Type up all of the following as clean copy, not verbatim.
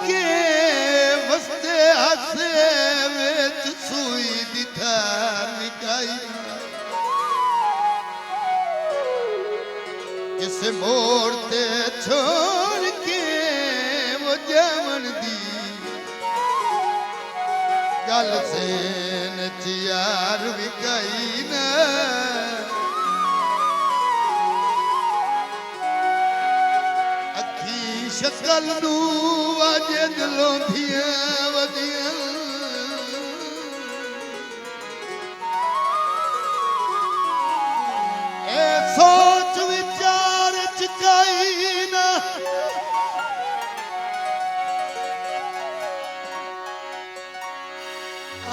के वस्ते हसे विच सूई दी धार विकाई किसे मोड़ ते छोड़ के वो जमन दी गल से नचियार विकाई ना अखी शकल नू वाजे दिलों दिया वदिया ए सोच विचार चकाई ना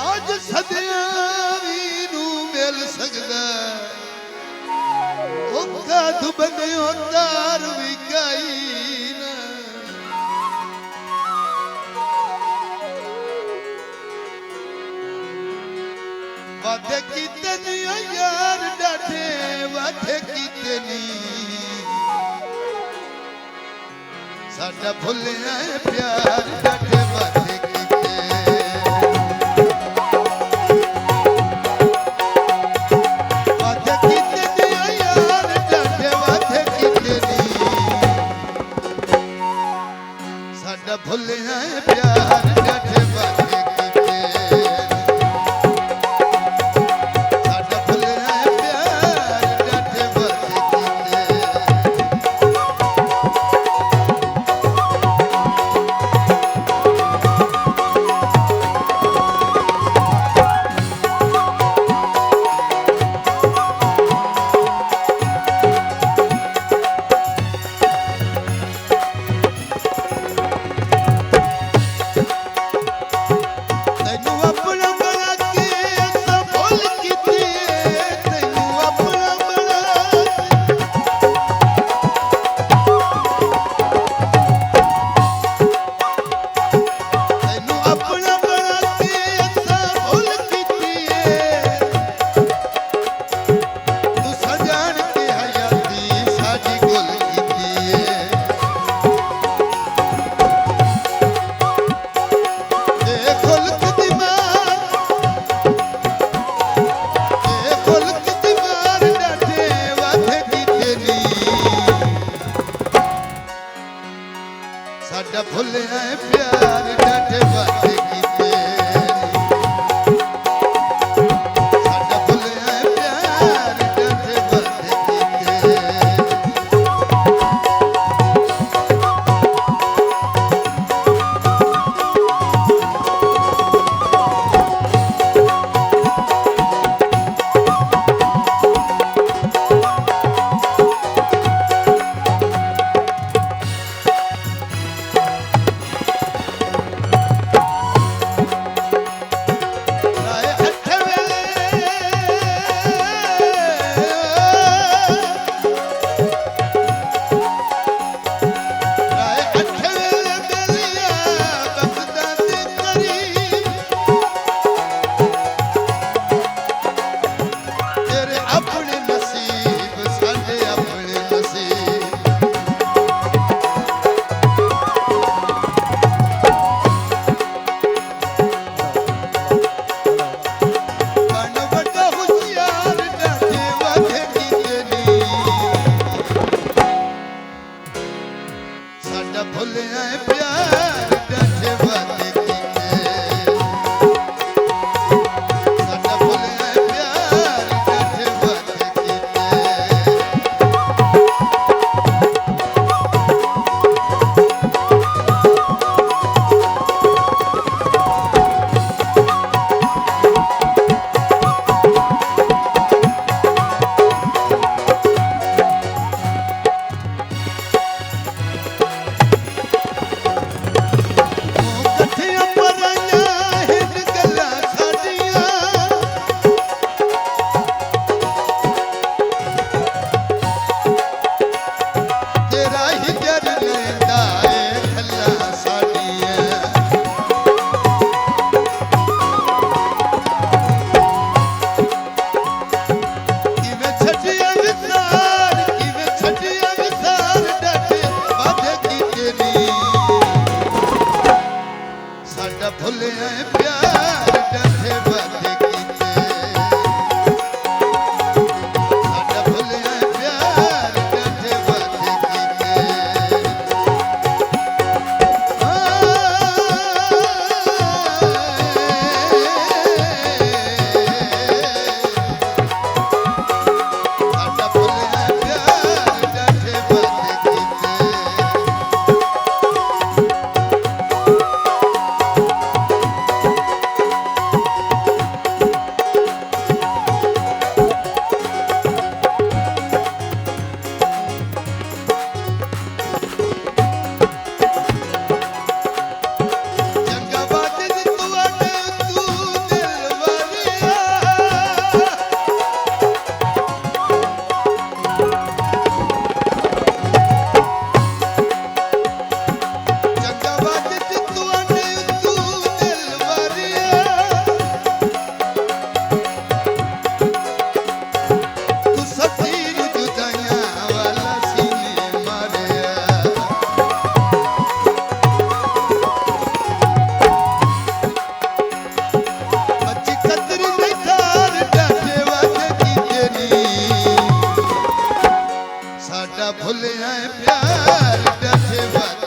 आज सदिया भी नू मिल सकदा ओका दुबंदियों तार विकाई ना वादे कीते नी यार डाठे वादे कीते नी साडा भुलिया प्यार डाठे वादे भुले हैं प्यार डाठे वादे कीते साडा भुले हैं प्यार डाठे वादे कीते साडा भुले हैं प्यार डाठे वादे कीते साडा भुले हैं प्यार डाठे वादे कीते भुले हैं प्यार डाठे वादे कीते साडा भुले हैं प्यार डाठे वादे कीते यार बैठे बात